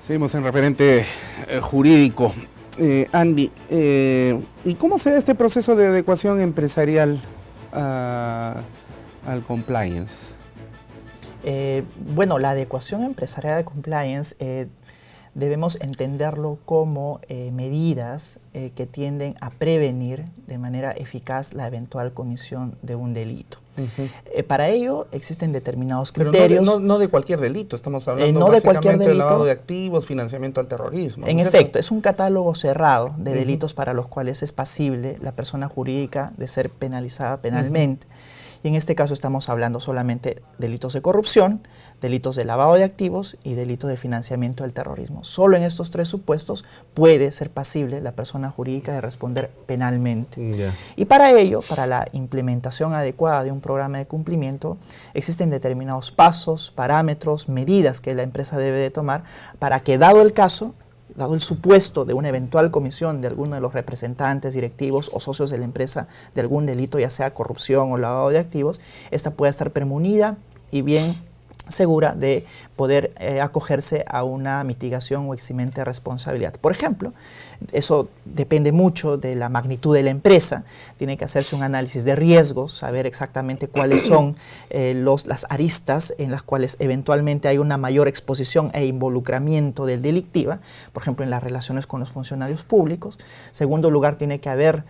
Seguimos en referente jurídico. Andy, ¿y cómo se da este proceso de adecuación empresarial al compliance? Bueno, la adecuación empresarial al compliance debemos entenderlo como medidas que tienden a prevenir de manera eficaz la eventual comisión de un delito. Para ello existen determinados criterios. Pero no de cualquier delito, estamos hablando no de cualquier básicamente de delito, lavado de activos, financiamiento al terrorismo. En ¿no es efecto, cierto? es un catálogo cerrado de delitos para los cuales es pasible la persona jurídica de ser penalizada penalmente. Y en este caso estamos hablando solamente delitos de corrupción, delitos de lavado de activos y delitos de financiamiento del terrorismo. Solo en estos tres supuestos puede ser pasible la persona jurídica de responder penalmente. Y para ello, para la implementación adecuada de un programa de cumplimiento, existen determinados pasos, parámetros, medidas que la empresa debe de tomar para que, dado el caso, dado el supuesto de una eventual comisión de alguno de los representantes, directivos o socios de la empresa de algún delito, ya sea corrupción o lavado de activos, esta pueda estar premunida y bien segura de poder acogerse a una mitigación o eximente de responsabilidad. Por ejemplo, eso depende mucho de la magnitud de la empresa. Tiene que hacerse un análisis de riesgos, saber exactamente cuáles son las aristas en las cuales eventualmente hay una mayor exposición e involucramiento del delictiva, por ejemplo, en las relaciones con los funcionarios públicos. En segundo lugar, tiene que haber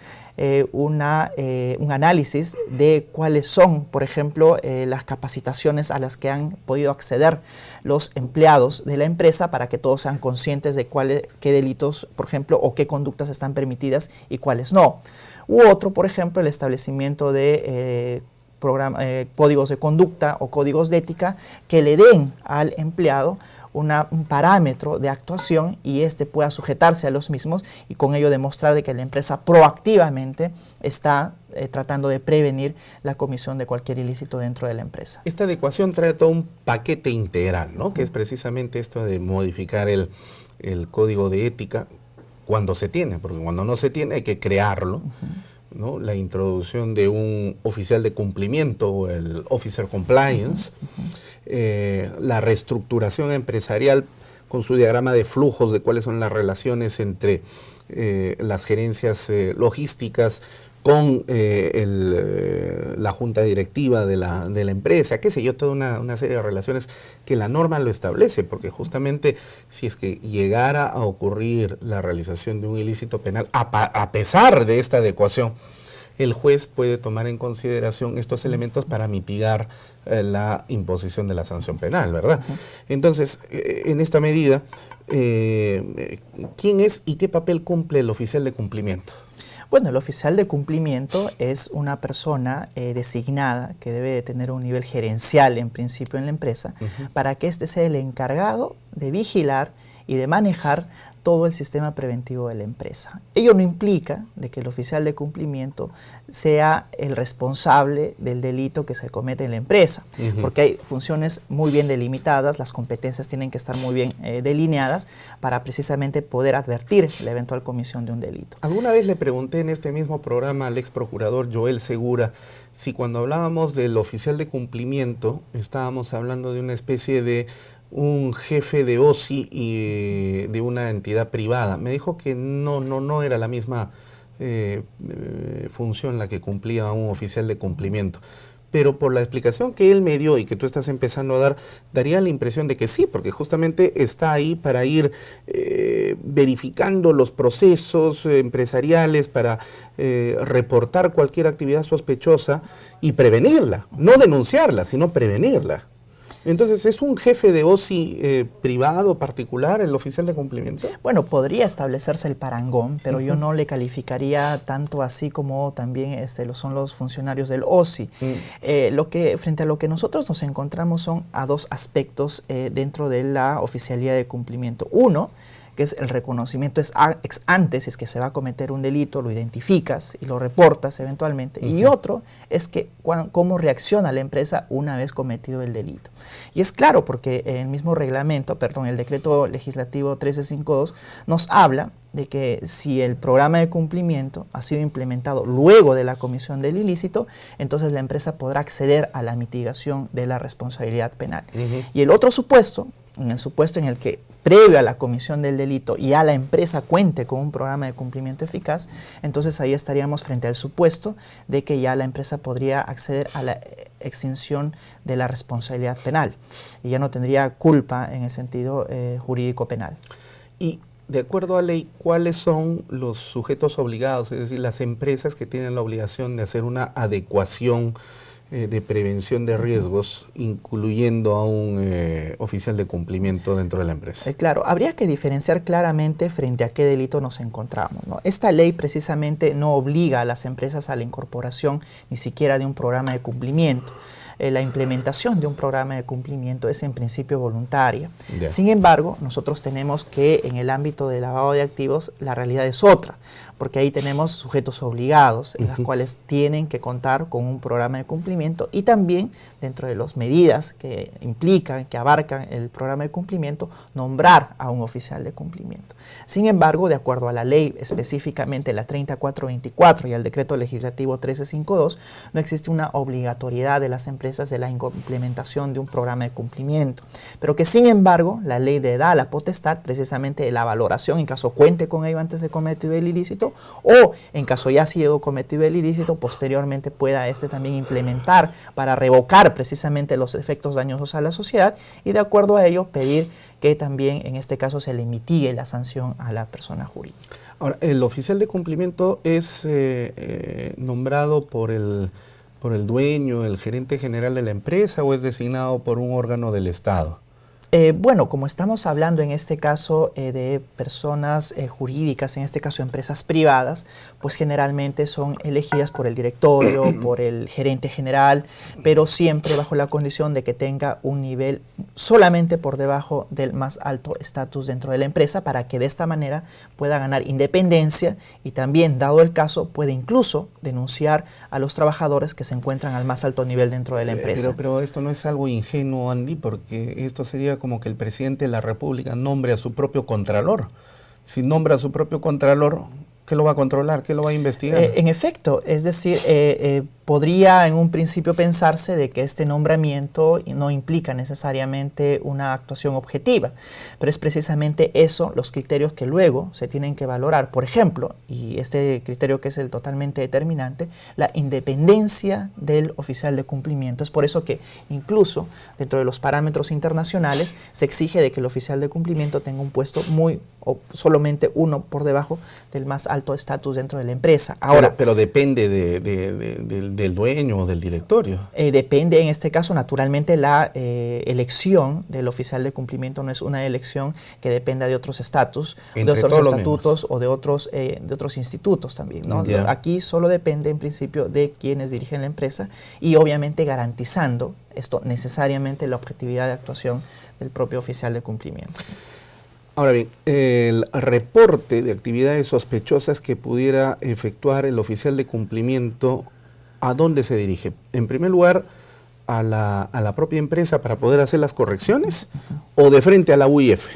un análisis de cuáles son, por ejemplo, las capacitaciones a las que han podido acceder los empleados de la empresa para que todos sean conscientes de qué delitos, por ejemplo, o qué conductas están permitidas y cuáles no. U otro, por ejemplo, el establecimiento de códigos de conducta o códigos de ética que le den al empleado un parámetro de actuación y éste pueda sujetarse a los mismos y con ello demostrar de que la empresa proactivamente está tratando de prevenir la comisión de cualquier ilícito dentro de la empresa. Esta adecuación trae todo un paquete integral, ¿no? Que es precisamente esto de modificar el código de ética cuando se tiene, porque cuando no se tiene hay que crearlo, ¿no? La introducción de un oficial de cumplimiento o el Officer Compliance, la reestructuración empresarial con su diagrama de flujos de cuáles son las relaciones entre las gerencias logísticas con la junta directiva de la empresa, qué sé yo, toda una serie de relaciones que la norma lo establece, porque justamente si es que llegara a ocurrir la realización de un ilícito penal, a pesar de esta adecuación, el juez puede tomar en consideración estos elementos para mitigar la imposición de la sanción penal, ¿verdad? Entonces, en esta medida, ¿quién es y qué papel cumple el oficial de cumplimiento? Bueno, el oficial de cumplimiento es una persona designada que debe de tener un nivel gerencial en principio en la empresa para que éste sea el encargado de vigilar y de manejar todo el sistema preventivo de la empresa. Ello no implica de que el oficial de cumplimiento sea el responsable del delito que se comete en la empresa, porque hay funciones muy bien delimitadas, las competencias tienen que estar muy bien delineadas para precisamente poder advertir la eventual comisión de un delito. Alguna vez le pregunté en este mismo programa al ex procurador Joel Segura si cuando hablábamos del oficial de cumplimiento estábamos hablando de una especie de un jefe de OSI y de una entidad privada. Me dijo que no era la misma función la que cumplía un oficial de cumplimiento. Pero por la explicación que él me dio y que tú estás empezando a dar, daría la impresión de que sí, porque justamente está ahí para ir verificando los procesos empresariales, para reportar cualquier actividad sospechosa y prevenirla, no denunciarla, sino prevenirla. Entonces, ¿es un jefe de OSI privado, particular, el oficial de cumplimiento? Bueno, podría establecerse el parangón, pero yo no le calificaría tanto así como también lo son los funcionarios del OSI. Frente a lo que nosotros nos encontramos son a dos aspectos dentro de la oficialía de cumplimiento. Uno, que es el reconocimiento ex ante, si es que se va a cometer un delito, lo identificas y lo reportas eventualmente. Y otro es que cómo reacciona la empresa una vez cometido el delito. Y es claro porque el mismo reglamento, el decreto legislativo 1352 nos habla de que si el programa de cumplimiento ha sido implementado luego de la comisión del ilícito, entonces la empresa podrá acceder a la mitigación de la responsabilidad penal. Y el otro supuesto, en el supuesto en el que previo a la comisión del delito ya la empresa cuente con un programa de cumplimiento eficaz, entonces ahí estaríamos frente al supuesto de que ya la empresa podría acceder a la extinción de la responsabilidad penal y ya no tendría culpa en el sentido jurídico penal. Y de acuerdo a ley, ¿cuáles son los sujetos obligados? Es decir, las empresas que tienen la obligación de hacer una adecuación de prevención de riesgos, incluyendo a un oficial de cumplimiento dentro de la empresa. Claro, habría que diferenciar claramente frente a qué delito nos encontramos, ¿no? Esta ley precisamente no obliga a las empresas a la incorporación ni siquiera de un programa de cumplimiento. La implementación de un programa de cumplimiento es en principio voluntaria. Yeah. Sin embargo, nosotros tenemos que en el ámbito del lavado de activos la realidad es otra, porque ahí tenemos sujetos obligados en las cuales tienen que contar con un programa de cumplimiento y también dentro de las medidas que implican, que abarcan el programa de cumplimiento, nombrar a un oficial de cumplimiento. Sin embargo, de acuerdo a la ley, específicamente la 3424 y al decreto legislativo 1352, no existe una obligatoriedad de las empresas de la implementación de un programa de cumplimiento, pero que sin embargo la ley le da la potestad precisamente de la valoración en caso cuente con ello antes de cometido el ilícito o en caso ya ha sido cometido el ilícito posteriormente pueda también implementar para revocar precisamente los efectos dañosos a la sociedad y de acuerdo a ello pedir que también en este caso se le mitigue la sanción a la persona jurídica. Ahora, el oficial de cumplimiento es nombrado por el dueño, el gerente general de la empresa o es designado por un órgano del Estado? Bueno, como estamos hablando en este caso de personas jurídicas, en este caso empresas privadas, pues generalmente son elegidas por el directorio, por el gerente general, pero siempre bajo la condición de que tenga un nivel solamente por debajo del más alto estatus dentro de la empresa para que de esta manera pueda ganar independencia y también, dado el caso, puede incluso denunciar a los trabajadores que se encuentran al más alto nivel dentro de la empresa. Pero esto no es algo ingenuo, Andy, porque esto sería como que el presidente de la República nombre a su propio contralor. Si nombra a su propio contralor, ¿qué lo va a controlar? ¿Qué lo va a investigar? En efecto, es decir, podría en un principio pensarse de que este nombramiento no implica necesariamente una actuación objetiva, pero es precisamente eso, los criterios que luego se tienen que valorar. Por ejemplo, y este criterio que es el totalmente determinante, la independencia del oficial de cumplimiento. Es por eso que incluso dentro de los parámetros internacionales se exige de que el oficial de cumplimiento tenga un puesto o solamente uno por debajo del más alto estatus dentro de la empresa. Ahora, pero depende del dueño o del directorio. Depende en este caso, naturalmente, la elección del oficial de cumplimiento no es una elección que dependa de otros estatus, de otros estatutos o de otros institutos también, ¿no? Yeah. Aquí solo depende en principio de quienes dirigen la empresa y obviamente garantizando esto necesariamente la objetividad de actuación del propio oficial de cumplimiento. Ahora bien, el reporte de actividades sospechosas que pudiera efectuar el oficial de cumplimiento, ¿a dónde se dirige? En primer lugar, a la propia empresa para poder hacer las correcciones o de frente a la UIF.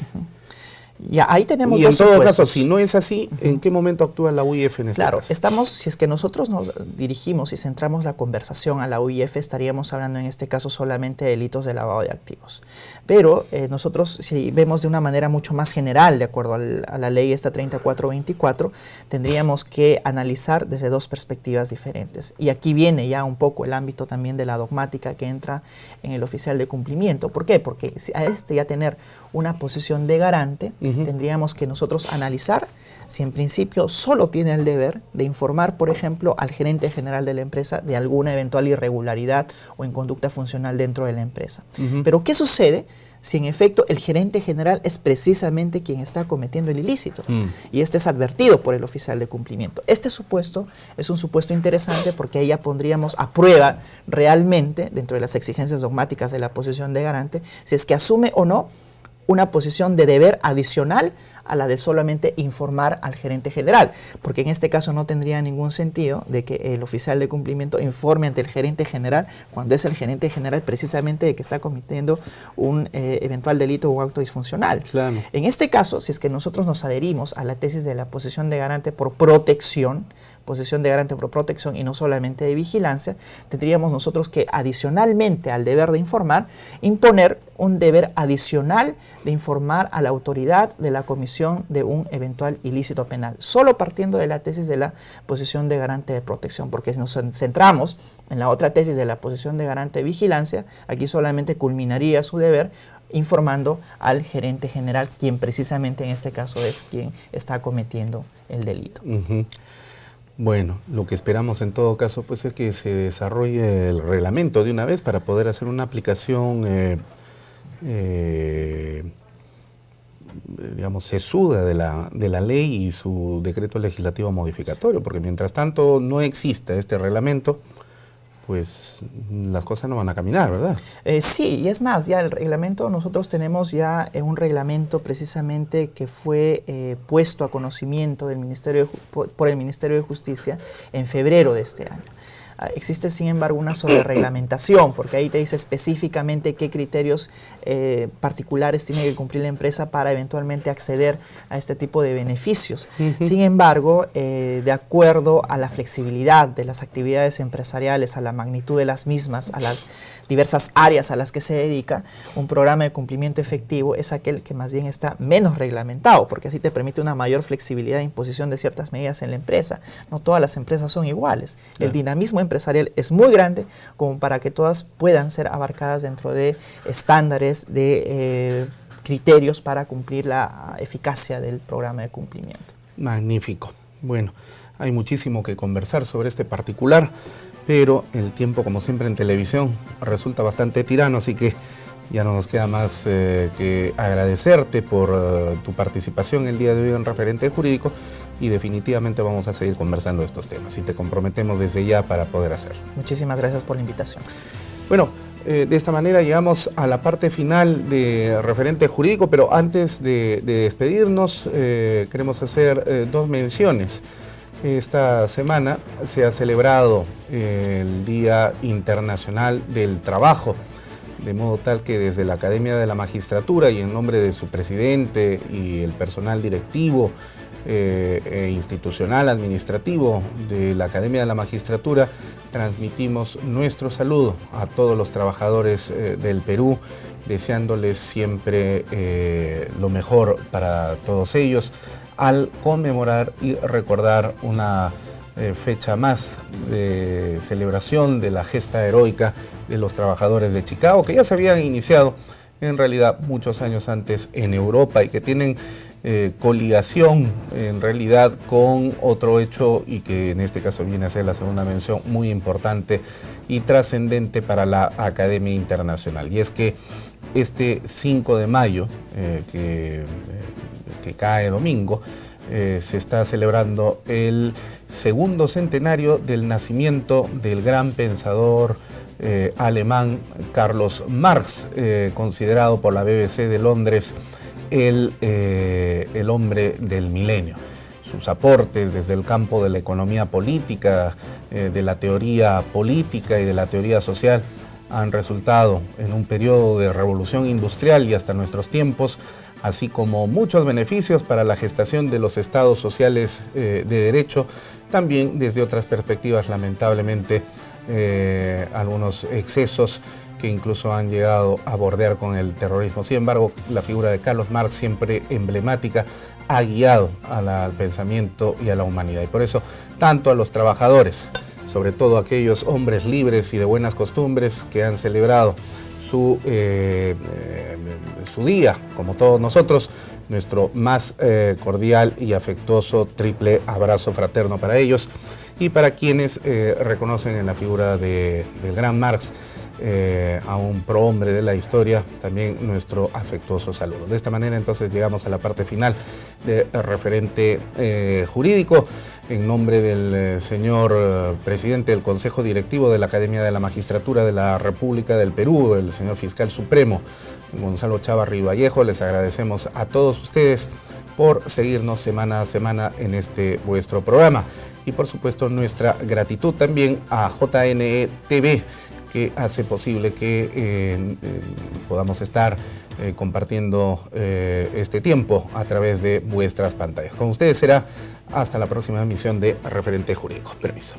Ya, ahí tenemos y en todo caso, si no es así, ¿en qué momento actúa la UIF en este caso? Claro, si es que nosotros nos dirigimos y centramos la conversación a la UIF, estaríamos hablando en este caso solamente de delitos de lavado de activos. Pero nosotros, si vemos de una manera mucho más general, de acuerdo a la ley esta 3424, tendríamos que analizar desde dos perspectivas diferentes. Y aquí viene ya un poco el ámbito también de la dogmática que entra en el oficial de cumplimiento. ¿Por qué? Porque a ya tener una posición de garante, tendríamos que nosotros analizar si en principio solo tiene el deber de informar, por ejemplo, al gerente general de la empresa de alguna eventual irregularidad o inconducta funcional dentro de la empresa. Pero ¿qué sucede si en efecto el gerente general es precisamente quien está cometiendo el ilícito y este es advertido por el oficial de cumplimiento? Este supuesto es un supuesto interesante porque ahí ya pondríamos a prueba realmente, dentro de las exigencias dogmáticas de la posición de garante, si es que asume o no una posición de deber adicional a la de solamente informar al gerente general, porque en este caso no tendría ningún sentido de que el oficial de cumplimiento informe ante el gerente general cuando es el gerente general precisamente el que está cometiendo un eventual delito o acto disfuncional. Claro. En este caso, si es que nosotros nos adherimos a la tesis de la posición de garante por protección, y no solamente de vigilancia, tendríamos nosotros que adicionalmente al deber de informar, imponer un deber adicional de informar a la autoridad de la comisión de un eventual ilícito penal, solo partiendo de la tesis de la posición de garante de protección, porque si nos centramos en la otra tesis de la posición de garante de vigilancia, aquí solamente culminaría su deber informando al gerente general, quien precisamente en este caso es quien está cometiendo el delito. Bueno, lo que esperamos en todo caso pues es que se desarrolle el reglamento de una vez para poder hacer una aplicación digamos, sesuda de la ley y su decreto legislativo modificatorio, porque mientras tanto no exista este reglamento, pues las cosas no van a caminar, ¿verdad? Sí, y es más, ya el reglamento, nosotros tenemos ya un reglamento precisamente que fue puesto a conocimiento del por el Ministerio de Justicia en febrero de este año. Existe, sin embargo, una sobrereglamentación, porque ahí te dice específicamente qué criterios particulares tiene que cumplir la empresa para eventualmente acceder a este tipo de beneficios. Sin embargo, de acuerdo a la flexibilidad de las actividades empresariales, a la magnitud de las mismas, a las diversas áreas a las que se dedica, un programa de cumplimiento efectivo es aquel que más bien está menos reglamentado, porque así te permite una mayor flexibilidad de imposición de ciertas medidas en la empresa. No todas las empresas son iguales. El dinamismo empresarial es muy grande como para que todas puedan ser abarcadas dentro de estándares de criterios para cumplir la eficacia del programa de cumplimiento. Magnífico. Bueno, hay muchísimo que conversar sobre este particular, pero el tiempo, como siempre en televisión, resulta bastante tirano, así que ya no nos queda más que agradecerte por tu participación el día de hoy en Referente Jurídico, y definitivamente vamos a seguir conversando de estos temas y te comprometemos desde ya para poder hacerlo. Muchísimas gracias por la invitación. Bueno, de esta manera llegamos a la parte final de Referente Jurídico, pero antes de despedirnos queremos hacer dos menciones. Esta semana se ha celebrado el Día Internacional del Trabajo, de modo tal que desde la Academia de la Magistratura y en nombre de su presidente y el personal directivo e institucional administrativo de la Academia de la Magistratura, transmitimos nuestro saludo a todos los trabajadores del Perú, deseándoles siempre lo mejor para todos ellos, al conmemorar y recordar una fecha más de celebración de la gesta heroica de los trabajadores de Chicago, que ya se habían iniciado en realidad muchos años antes en Europa y que tienen coligación en realidad con otro hecho, y que en este caso viene a ser la segunda mención muy importante y trascendente para la Academia Internacional, y es que este 5 de mayo que cae domingo, se está celebrando el segundo centenario del nacimiento del gran pensador alemán Carlos Marx, considerado por la BBC de Londres el hombre del milenio. Sus aportes desde el campo de la economía política, de la teoría política y de la teoría social han resultado en un periodo de revolución industrial y hasta nuestros tiempos, así como muchos beneficios para la gestación de los estados sociales de derecho, también desde otras perspectivas, lamentablemente, algunos excesos que incluso han llegado a bordear con el terrorismo. Sin embargo, la figura de Carlos Marx, siempre emblemática, ha guiado al pensamiento y a la humanidad. Y por eso, tanto a los trabajadores, sobre todo aquellos hombres libres y de buenas costumbres que han celebrado su día, como todos nosotros, nuestro más cordial y afectuoso triple abrazo fraterno para ellos, y para quienes reconocen en la figura del gran Marx a un prohombre de la historia, también nuestro afectuoso saludo. De esta manera entonces llegamos a la parte final de Referente Jurídico. En nombre del señor presidente del Consejo Directivo de la Academia de la Magistratura de la República del Perú, el señor Fiscal Supremo Gonzalo Chávarri Vallejo, les agradecemos a todos ustedes por seguirnos semana a semana en este vuestro programa. Y por supuesto nuestra gratitud también a JNE TV, que hace posible que podamos estar compartiendo este tiempo a través de vuestras pantallas. Con ustedes será hasta la próxima emisión de Referente Jurídico. Permiso.